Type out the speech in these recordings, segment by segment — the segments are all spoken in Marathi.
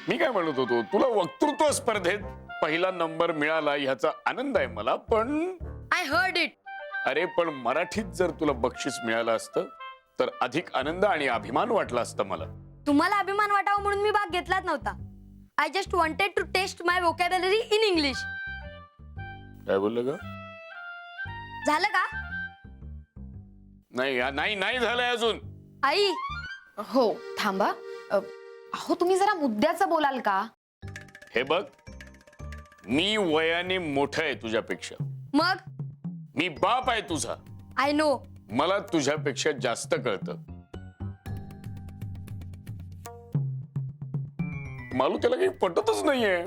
मी काय म्हणत होतो, तुला वक्तृत्व स्पर्धेत पहिला नंबर मिळाला ह्याचा आनंद आहे मला, पण आय हर्ड इट. अरे पण मराठीत जर तुला बक्षीस मिळालं असतं तर अधिक आनंद आणि अभिमान वाटला असता मला. तुम्हाला अभिमान वाटावा म्हणून मी भाग घेतलाच नव्हता. I just wanted to test my vocabulary in English. काय बोललं का? झालं का? नाही नाही नाही झालंय अजून. आई, हो थांबा. अहो तुम्ही जरा मुद्द्याचं बोलाल का? हे बघ, मी वयाने मोठा आहे तुझ्यापेक्षा. मग मी बाप आहे तुझा. I know. मला तुझ्यापेक्षा जास्त कळतं. मालू त्याला काही पटतच नाहीये.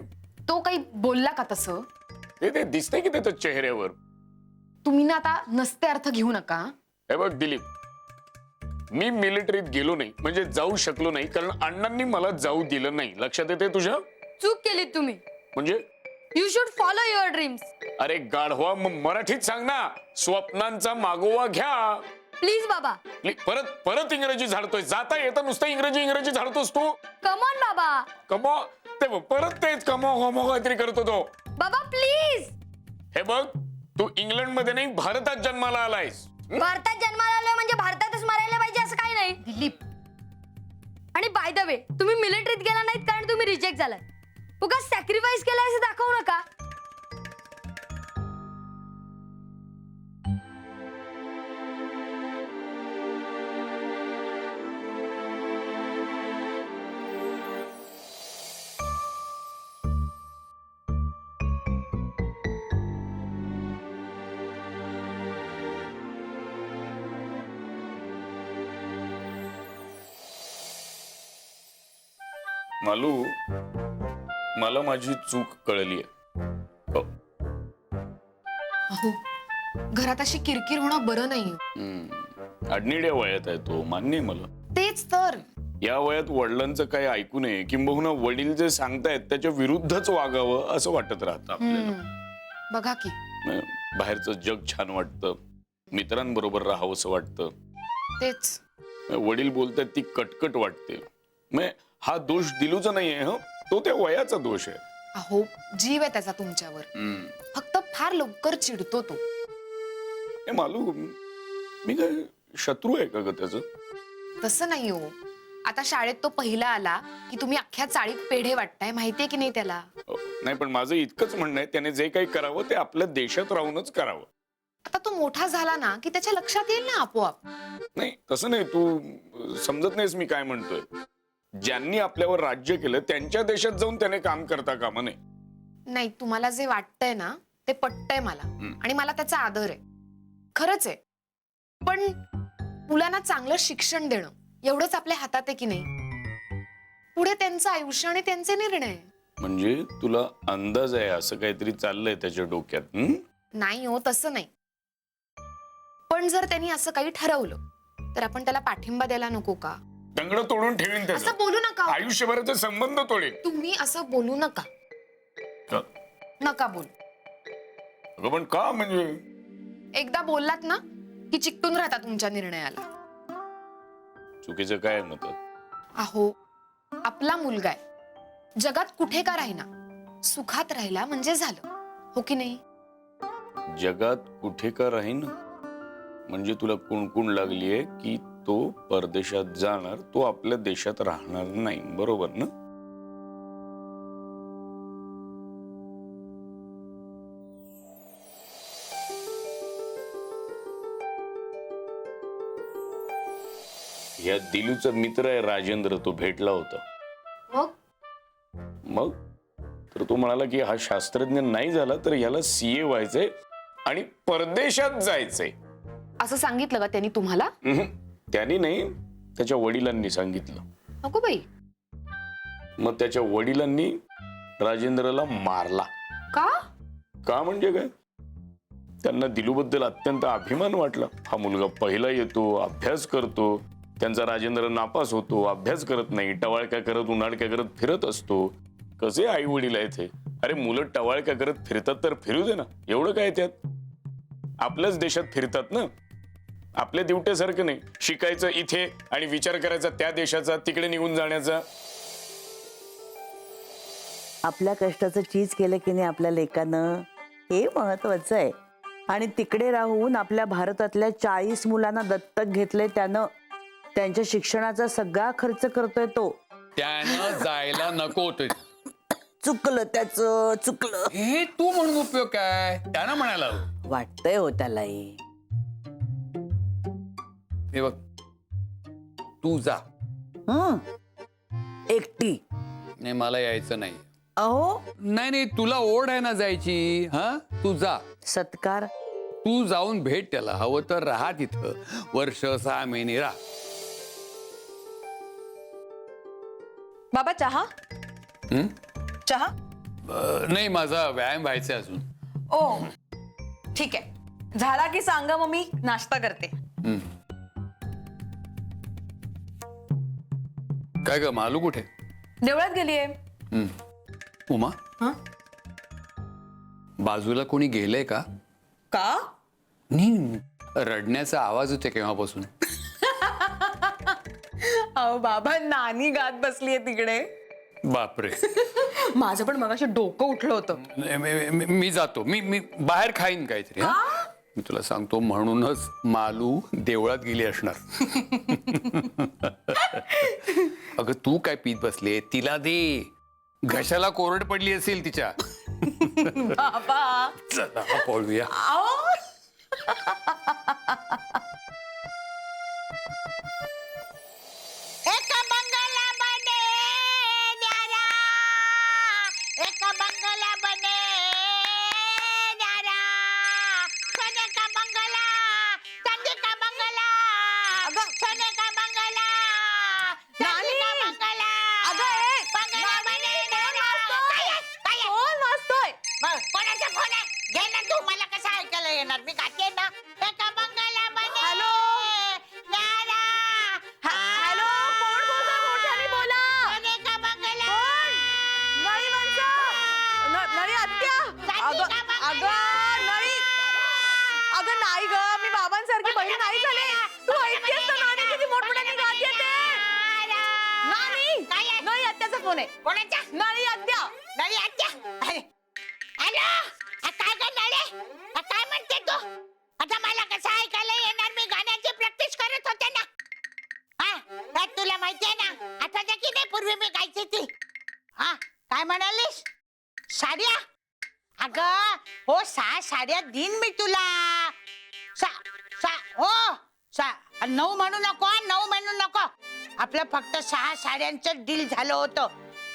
तो काही बोलला का तसं? ते दिसतंय की त्याच्या चेहऱ्यावर. तुम्ही ना आता नसते अर्थ घेऊ नका. हे बघ दिलीप, मी मिलिटरीत गेलो नाही म्हणजे जाऊ शकलो नाही कारण अण्णांनी मला जाऊ दिलं नाही. लक्षात येते तुझ्या? चूक केली तुम्ही. म्हणजे you should follow your dreams. अरे गाढवा, मराठीत सांग ना. स्वप्नांचा मागोवा घ्या. प्लीज बाबा. परत परत इंग्रजी झाडतोय. जाता येता नुसतं इंग्रजी झाडतोस तू. कम ऑन बाबा. कमो ते बघ, परत तेच कमो काहीतरी करतो तो. बाबा प्लीज. हे बघ, तू इंग्लंड मध्ये नाही भारतात जन्माला आलायस. भारतात जन्माला आलोय म्हणजे भारतातच मरायला पाहिजे असं काही नाही. दिलीप, आणि बाय द वे, तुम्ही मिलिटरीत गेला नाहीत कारण तुम्ही रिजेक्ट झालाय. उगाच सॅक्रिफाईस केलाय असं दाखवू नका. मालू, मला माझी चूक कळलीये. हो. अहो घरात अशी किरकिर होणं बरं नाही. अडनिड्या वयात आहे तो, मान्य आहे मला. तेच तर. या वयात वडिलांचं काही ऐकू नये किंबहुना वडील जे सांगतायत त्याच्या विरुद्धच वागावं असं वाटत राहतं आपल्याला. बघा की. बाहेरचं जग छान वाटतं, मित्रांबरोबर राहावंसं वाटतं. तेच. वडील बोलतात ती कटकट वाटते. हा दोष दिलूचा नाहीये, ह तो त्या वयाचा दोष आहे. अहो जीव आहे त्याचा तुमच्यावर. फक्त फार लवकर चिडतो तो. हे मालू, मी काय शत्रू आहे का ग त्याचं? तसं नाही हो. आता शाळेत तो पहिला आला की तुम्ही अख्ख्या चाळीत पेढे वाटताय, माहितीये की नाही त्याला? नाही, पण माझं इतकंच म्हणणं आहे, त्याने जे काही करावं ते आपल्या देशात राहूनच करावं. आता तो मोठा झाला ना की त्याच्या लक्षात येईल ना आपोआप. नाही तसं नाही, तू समजत नाहीस मी काय म्हणतोय. ज्यांनी आपल्यावर राज्य केलं त्यांच्या देशात जाऊन त्याने काम करता कामा नये. नाही, तुम्हाला जे वाटतंय ना ते पटतंय मला. आणि मला त्याचा आदर आहे, खरंच आहे. पण मुलांना चांगलं शिक्षण देणं एवढंच आपल्या हातात आहे की नाही? पुढे त्यांचं आयुष्य आणि त्यांचे निर्णय. म्हणजे तुला अंदाज आहे असं काहीतरी चाललंय त्याच्या डोक्यात? नाही हो, तसं नाही. पण जर त्यांनी असं काही ठरवलं तर आपण त्याला पाठिंबा द्यायला नको का? दंगड तोडून ठेवीन त्याचं. असं बोलू नका. आयुष्यभराचे संबंध तोडेल. तुम्ही असं बोलू नका. का? नका बोलू. अगं पण का? म्हणजे एकदा बोललात ना की चिकटून राहता तुमच्या निर्णयाला. चुकीचं काय मत? अहो आपला मुलगा आहे, जगात कुठे का राहिना, सुखात राहिला म्हणजे झालं, हो की नाही? जगात कुठे का राहीन म्हणजे तुला कुणकुण लागलीये की तो परदेशात जाणार, तो आपल्या देशात राहणार नाही, बरोबर ना? या दिलूचा मित्र आहे राजेंद्र, तो भेटला होता. मग तर तो म्हणाला की हा शास्त्रज्ञ नाही झाला तर याला सीए व्हायचंय आणि परदेशात जायचंय. असं सांगितलं का त्यांनी तुम्हाला? त्यांनी नाही, त्याच्या वडिलांनी सांगितलं. नको बाई. मग त्याच्या वडिलांनी राजेंद्रला मारला. का? का म्हणजे काय, त्यांना दिलूबद्दल अत्यंत अभिमान वाटला. हा मुलगा पहिला येतो, अभ्यास करतो. त्यांचा राजेंद्र नापास होतो, अभ्यास करत नाही, टवाळक्या करत उन्हाळक्या करत फिरत असतो. कसे आई वडील आहेत हे. अरे मुलं टवाळक्या करत फिरतात तर फिरू दे ना, एवढं काय त्यात. आपल्याच देशात फिरतात ना. आपल्या दिवट्यासारखं नाही शिकायचं इथे आणि विचार करायचा त्या देशाचा, तिकडे निघून जाण्याचा. आपल्या कष्टाचं चीज केलं की नाही आपल्या लेकानं, हे महत्वाचं आहे. आणि तिकडे राहून आपल्या भारतातल्या 40 मुलांना दत्तक घेतले त्यानं. त्यांच्या शिक्षणाचा सगळा खर्च करतोय तो. त्यानं जायला नको होते. चुकलं त्याचं, चुकलं. हे तू म्हणून उपयोग काय? त्यानं म्हणायला हवं. वाटतंय हो त्यालाही. हे बघ, तू जा. एकटी. नाही, मला यायचं नाही. अहो, नाही, तुला ओढ आहे ना जायची. हा, तू जा. सत्कार. तू जाऊन भेट त्याला. हवं तर राहा तिथं. वर्ष 6 महिने राहा. बाबा चहा. हं? चहा. नाही, माझा व्यायाम व्हायचा अजून. ओ ठीक आहे, झाला की सांगा, मग मी नाश्ता करते. काय ग, मालू कुठे? देवळात गेलीये. उमा, हं? बाजूला कोणी गेलंय का? का? नाही, रडण्याचा आवाज होते केव्हापासून. अहो बाबा, नानी गात बसलीये तिकडे. बापरे. माझं पण मगाशी डोकं उठलं होतं. मी जातो. मी बाहेर खाईन काहीतरी. हा? मी तुला सांगतो, म्हणूनच मालू देवळात गेली असणार. अगं, तू काय पीत बसले? तिला दे. घशाला कोरड पडली असेल तिच्या. बाबा चला पळूया. अहो एक बंगला बने न्यारा, एक बंगला बने न्यारा, सोने का बंगला, चांदी का बंगला, सोने का बंगला, चांदी का बंगला, बंगला बने न्यारा. काय आहे? मग कोणाचा फोन आहे? घे ना तू. मला कसं ऐकायला येणार? मी गाते ना. एक बंगला बने हॅलो? न्यारा. हॅलो, कोण बोलतोय? मोठ्याने बोला. सोने का बंगला. नळी माणसं. नळी आत्या. नळी. अगं नाही ग, मी बाबांसारखी बहीण नाही झाले. तू ऐकतेस ना नानी किती मोठमोठ्याने गात येते. नानी. काय आहे? नळी आत्याचा फोन आहे. कोणाच्या? नळी आत्या. नळी आत्या. अरे, हॅलो. काय ग नळे? काय म्हणते तू? आता मला कसं ऐकायला येणार? मी गाण्याची प्रॅक्टिस करत होते ना. काय तुला माहितीये ना, आठवतं की नाही पूर्वी मी गायची ती? काय म्हणालीस? साड्या? अगं हो, 6 साड्या देईन मी तुला. 9 म्हणू नको, 9 म्हणू नको. आपलं फक्त 6 साड्यांचं डील झालं होतं.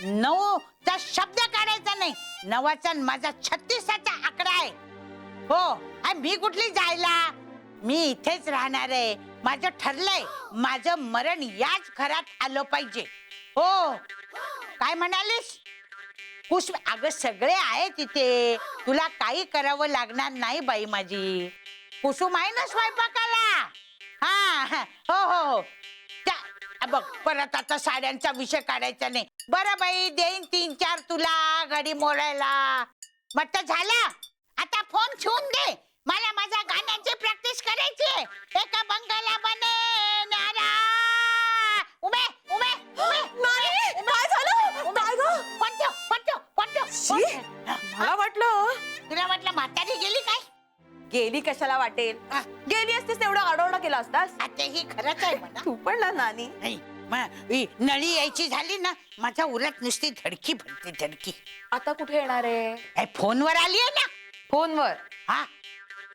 9चा शब्द काढायचा नाही. 9चा माझा 36चा आकडा आहे. हो, मी कुठली जायला? मी इथेच राहणार आहे. माझं ठरलंय, माझं मरण याच घरात आलं पाहिजे. हो. काय म्हणालीस? पुष्प? अगं सगळे आहे तिथे. तुला काही करावं लागणार नाही बाई माझी. कुसुम आहे ना स्वयंपाकाला. हो. बघ, परत आता साड्यांचा विषय काढायचा नाही. बरं बाई, देईन 3-4 तुला घडी मोडायला. मग तर झालं. आता फोन ठेवून दे. मला माझ्या गाण्याची प्रॅक्टिस करायची. एका बंगला बने न्यारा. उमे. काय झालं? काय ग? पटो. मला वाटलं तुला वाटलं म्हातारी गेली काय? गेली कशाला वाटेल. गेली असतीस तेवढा आडवडा केला असतास. आता ही खरंच आहे म्हणा. तू पण ना नानी. नाही, ही नळी यायची झाली ना, माझ्या उरात नुसती धडकी भरते, धडकी. आता कुठे येणार आहे? फोनवर आली आहे ना. फोनवर. हा,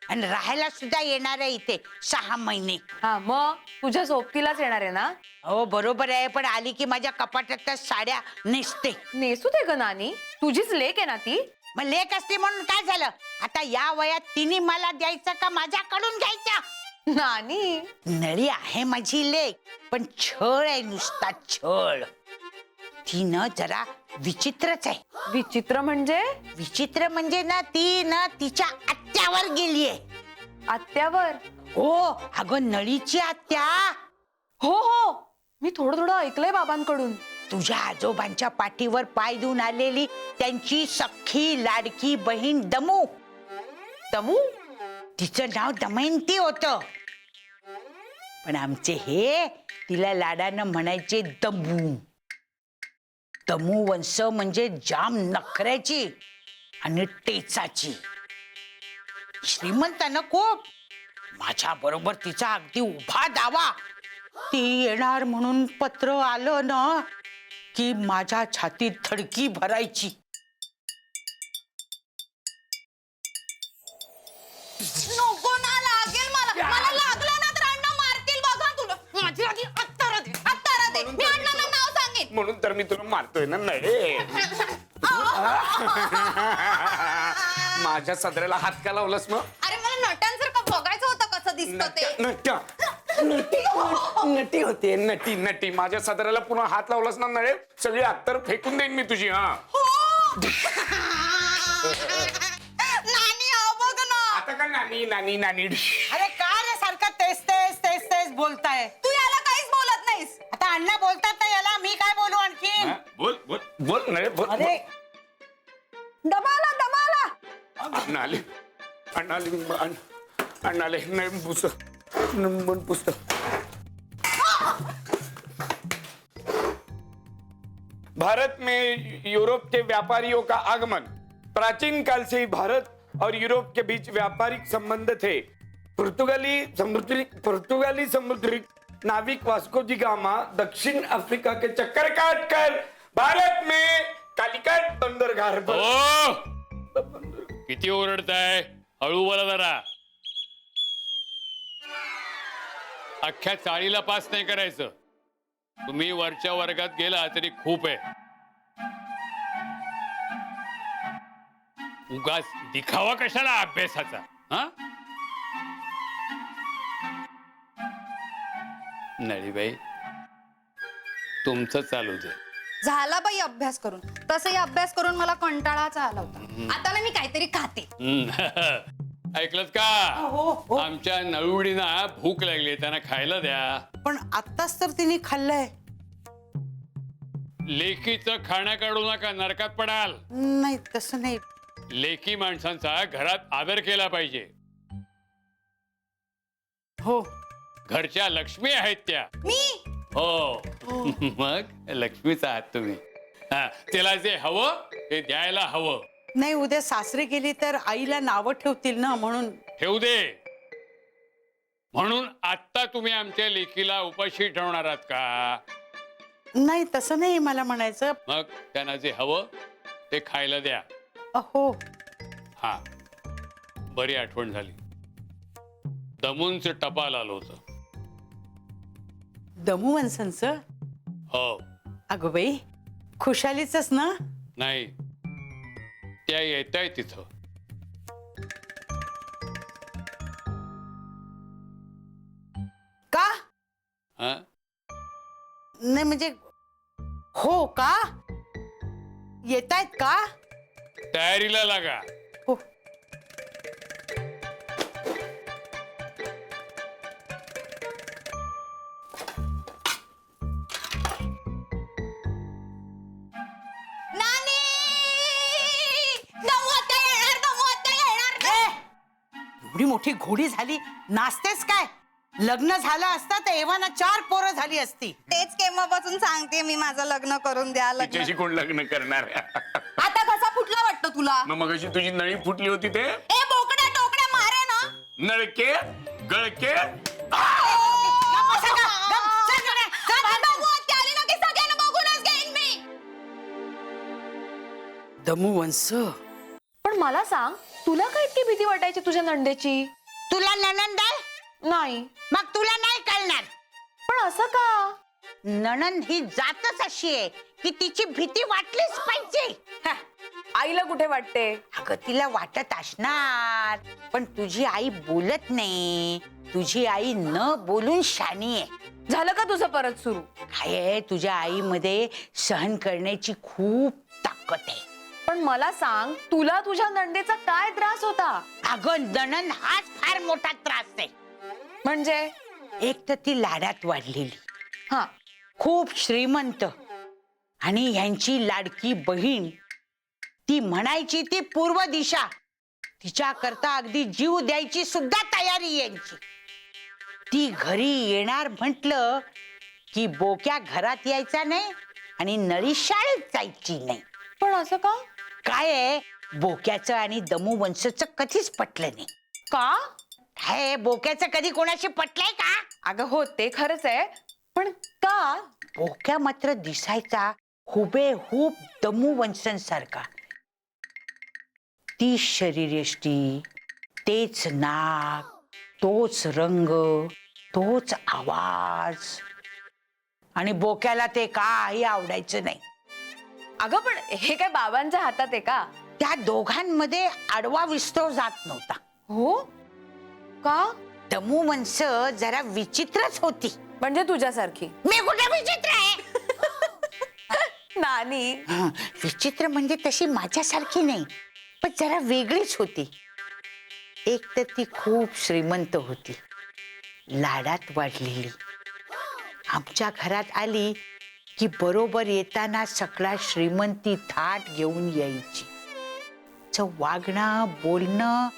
आणि राहायला सुद्धा येणार आहे इथे 6 महिने. हा, मग तुझ्या सोबतीलाच येणार आहे ना? हो बरोबर आहे, पण आली की माझ्या कपाटातल्या साड्या नेसते. नेसू दे ग नानी, तुझीच लेक आहे ना ती. मग लेक असली म्हणून काय झालं? आता या वयात तिने मला द्यायचं का माझ्याकडून घ्यायचं? नानी. नळी आहे माझी लेक, पण छळ आहे नुसता छळ. ती न जरा विचित्रच आहे. विचित्र म्हणजे? विचित्र म्हणजे ना, ती ना तिच्या आत्यावर गेलीये. आत्यावर? हो अगं, नळीची आत्या. हो, मी थोडं ऐकलंय बाबांकडून. तुझ्या आजोबांच्या पाठीवर पाय देऊन आलेली त्यांची सख्खी लाडकी बहीण दमू. दमू? तिचं नाव दमयंती होतं, पण आमचे हे तिला लाडानं म्हणायचे दमू. दमूवंश म्हणजे जाम नखऱ्याची आणि टेचाची. श्रीमंतानं खूप. माझ्या बरोबर तिचा अगदी उभा दावा. ती येणार म्हणून पत्र आलं ना की माझ्या छातीत धडकी भरायची. नको ना, लागेल मला. मला लागलं ना तर अण्णा मारतील बघा तुला. माझी आधी हत्यारं दे, हत्यारं दे. मी अण्णांना नाव सांगेन. म्हणून तर मी तुला मारतोय ना. नाही माझ्या सदऱ्याला हात का लावलास मग? अरे मला नटांसारखं बघायचं होतं कसं दिसतं ते. नटी होते. नटी माझ्या सदऱ्याला पुन्हा हात लावलास ना नळे, सगळी अत्तर फेकून देईन मी तुझी. हा नानी अहो बघ ना. आता का नानी अरे का रे सारखं तेच तेच तेच तेच बोलताय. तू याला काहीच बोलत नाहीस. आता अण्णा बोलतात ना याला, मी काय बोलू आणखी. बोल नळे बोल. अरे दमाला अण्णा आले नाही पुस्तक. भारत में यूरोप के व्यापारियों का आगमन. प्राचीन काल से ही भारत और यूरोप के बीच व्यापारिक संबंध थे. पुर्तगाली समुद्री नाविक वास्को डी गामा दक्षिण अफ्रीका के चक्कर काटकर भारत में कालिकट बंदरगाह पर किती ओरडताय? हळू बोला जरा. अख्ख्या चाळीला पास नाही करायचं. तुम्ही वरच्या वर्गात गेला तरी खूप आहे. उगाच दिखावा कशाला अभ्यासाचा? हा नळीबाई, तुमचं चालू दे. झाला बाई अभ्यास करून. तसंही अभ्यास करून मला कंटाळाच आला होता. आता ना मी काहीतरी खाते. ऐकलत का? आमच्या नळुडीना भूक लागली, त्यांना खायला द्या. पण आत्ताच तर तिने खाल्लंय. लेकीचं खाणं काढू नका, नरकात पडाल. नाही तसं नाही. लेकी माणसांचा घरात आदर केला पाहिजे. हो घरच्या लक्ष्मी आहेत त्या. मी हो मग लक्ष्मीच आहात तुम्ही. हा, तिला जे हवं ते द्यायला हवं. नाही, उद्या सासरे गेली तर आईला नावं ठेवतील ना, म्हणून. ठेवू दे. म्हणून आता तुम्ही आमच्या लेकीला उपाशी ठेवणार आहात का? नाही तसं नाही मला म्हणायचं. मग त्यांना जे हवं ते खायला द्या. अहो हा, बरी आठवण झाली. दमूनच टपाल आलं होतं. दमूवंशांचं? हो. अगं बाई, खुशालीच ना? नाही, त्या येत आहे तिथं. का? हा, नाही म्हणजे हो का? येत आहेत का? तयारीला लागा. हो. नानी दमवत्या येणार. एवढी मोठी घोडी झाली, नाचतेस काय? लग्न झालं असतं तर एव्हाना 4 पोरं झाली असती. तेच केव्हापासून सांगते मी, माझं लग्न करून द्या. तिच्याशी कोण लग्न करणार? आता कसा फुटला वाटतं तुला? मग अशी तुझी नळी फुटली होती ते. ए बोकड्या टोकड्या मारे ना. नळके गळके दमूवंश. पण मला सांग, तुला काय इतकी भीती वाटायची तुझ्या नंदेची? तुला नणंद आहे? नाही. मग तुला नाही कळणार. पण असं का? नणंद ही जातच अशी आहे की तिची भीती वाटलीच पाहिजे. हा, आईला कुठे वाटते? अगं तिला वाटत असणार, पण तुझी आई बोलत नाही. तुझी आई न बोलून शानी आहे. झालं का तुझं परत सुरू? काय आहे, तुझ्या आईमध्ये सहन करण्याची खूप ताकद आहे. पण मला सांग, तुला तुझ्या नंदेचा काय त्रास होता? अगं नणंद हाच फार मोठा त्रास आहे. म्हणजे? एक तर ती लाडात वाढलेली, हा, खूप श्रीमंत, आणि ह्यांची लाडकी बहीण. ती म्हणायची ती पूर्व दिशा, तिच्या करता अगदी जीव द्यायची सुद्धा तयारी यांची. ती घरी येणार म्हटलं की बोक्या घरात यायचा नाही, आणि नळी शाळेत जायची नाही. पण असं का? काय आहे, बोक्याचं आणि दमू वंशचं कधीच पटलं नाही. का? हे बोक्याचं कधी कोणाशी पटलंय का? अगं हो ते खरंच आहे, पण का? बोक्या मात्र दिसायचा हुबेहूब दमू वंशांसारखा. ती शरीरयष्टी, तेच नाक, तोच रंग, तोच आवाज. आणि बोक्याला ते काही आवडायचं नाही. अगं पण हे काय बाबांच्या हातात आहे का? त्या दोघांमध्ये आडवा विस्तव जात नव्हता. हो का? दमू वंश जरा विचित्रच होती. म्हणजे तुझ्यासारखी? मी कुठे विचित्र आहे? नानी हं, विचित्र म्हणजे तशी माझ्यासारखी नाही, पण जरा वेगळीच होती. एक तर ती खूप श्रीमंत होती, लाडात वाढलेली. आमच्या घरात आली की बरोबर येताना सगळा श्रीमंती थाट घेऊन यायची. तिचं वागणं बोलणं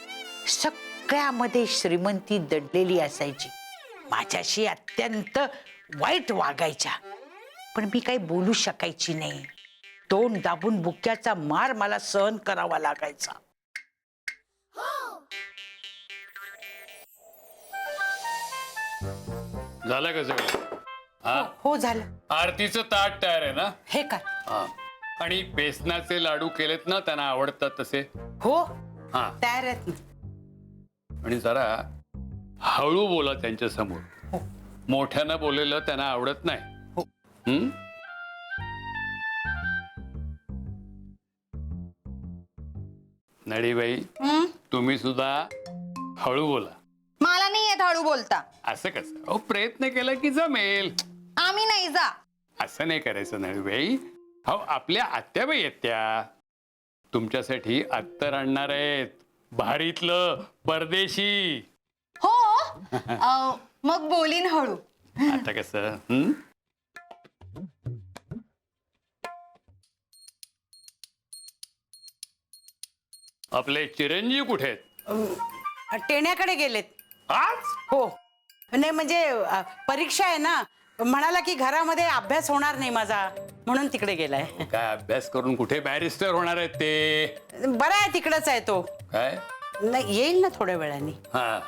सगळ्यामध्ये श्रीमंती दडलेली असायची. माझ्याशी अत्यंत वाईट वागायच्या, पण मी काही बोलू शकायची नाही. तोंड दाबून बुक्याचा मार मला सहन करावा लागायचा. झालं का सगळं? हा, हो झालं. आरतीचं ताट तयार आहे ना? हे काय? हा. आणि बेसनाचे लाडू केलेत ना, त्यांना आवडतात तसे? हो हा. तयार आहेत. आणि जरा हळू बोला त्यांच्या समोर. मोठ्यानं बोललेलं त्यांना आवडत नाही. हम्म? नळीबाई, तुम्ही सुद्धा हळू बोला. मला नाही येत हळू बोलता. असं कसं? अहो, प्रयत्न केला की जमेल. आम्ही नाही जा. असं नाही करायचं नळीबाई. हो, आपल्या आत्याबाई आहेत त्या. तुमच्यासाठी अत्तर आणणार आहेत, भारीतलं, परदेशी. हो मग बोलीन हळू. आता कसं? हम्म? आपले चिरंजीव कुठे आहेत? टेण्याकडे गेलेत. आज? हो नाही म्हणजे परीक्षा आहे ना, म्हणाला की घरामध्ये अभ्यास होणार नाही माझा, म्हणून तिकडे गेलाय. काय अभ्यास करून कुठे बॅरिस्टर होणार आहेत ते? बरं आहे, तिकडच आहे तो. काय? नाही येईल ना थोड्या वेळाने. हा,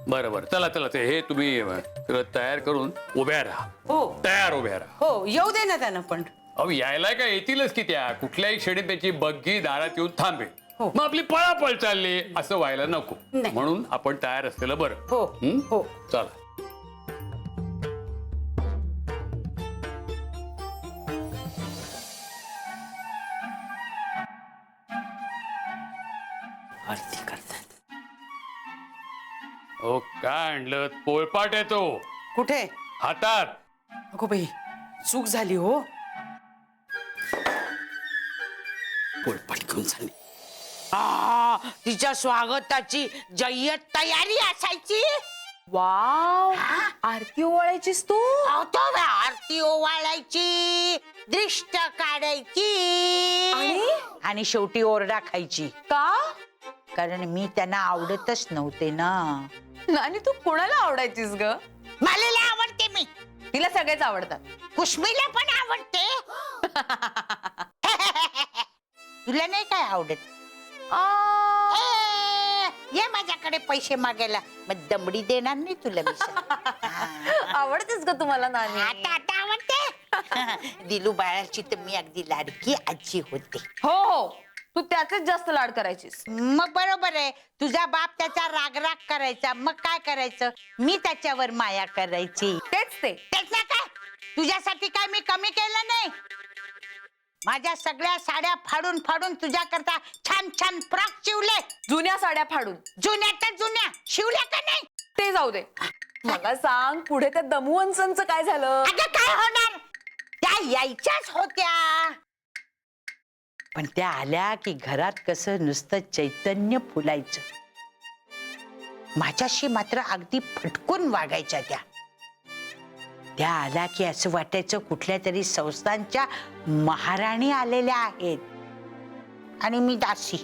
बरं बरं, चला चला, ते हे तुम्ही सगळं तयार करून उभ्या राहा. हो तयार उभ्या राहा. हो येऊ दे ना त्यानं पण. अहो, यायला काय येतीलच की त्या. कुठल्याही क्षणी त्याची बग्गी दारात येऊन थांबेल. हो. मग आपली पळापळ चालली असं व्हायला नको. नाही. म्हणून आपण तयार असलेलं बरं. हो हं? हो चला. आरती करतात. हो, काय आणलं? पोळपाट येतो कुठे? हातात. अगो बाई चूक झाली हो. पोळपाट घेऊन झाली. तिच्या स्वागताची जय्यत तयारी असायची. वाव, आरती ओवाळायचीस तू? आरती ओवाळायची, दृष्ट काढायची आणि शेवटी ओरडा खायची. का? कारण मी त्यांना आवडतच नव्हते ना. नानी तू कोणाला आवडायचीस ग? मला आवडते मी. तिला सगळेच आवडतात. कुश्मीला पण आवडते. तुला नाही काय आवडत? ये माझ्याकडे पैसे मागायला, मग दमडी देणार नाही तुला मी. आवडतेस ग तुम्हाला नानी? आता आता आवडते. दिलू बाळाची तर मी अगदी लाडकी आजी होते. हो हो, तू त्याचेच जास्त लाड करायचीस. मग बरोबर आहे, तुझा बाप त्याचा रागराग करायचा, मग काय करायचं? मी त्याच्यावर माया करायची. तेच ते. तेच ना काय? तुझ्यासाठी काय मी कमी केलं नाही? माझ्या सगळ्या साड्या फाडून फाडून तुझ्या करता छान छान फ्रॉक शिवले. जुन्या साड्या फाडून? जुन्या तर जुन्या शिवल्या का नाही? ते जाऊ दे, मला सांग पुढे त्या दमुवंशांचं काय झालं? अगं काय होणार, त्या यायच्याच होत्या, पण त्या आल्या की घरात कसं नुसतं चैतन्य फुलायचं. माझ्याशी मात्र अगदी फटकून वागायच्या त्या. त्या आल्या की असं वाटायचं कुठल्या तरी संस्थांच्या महाराणी आलेल्या आहेत आणि मी दासी.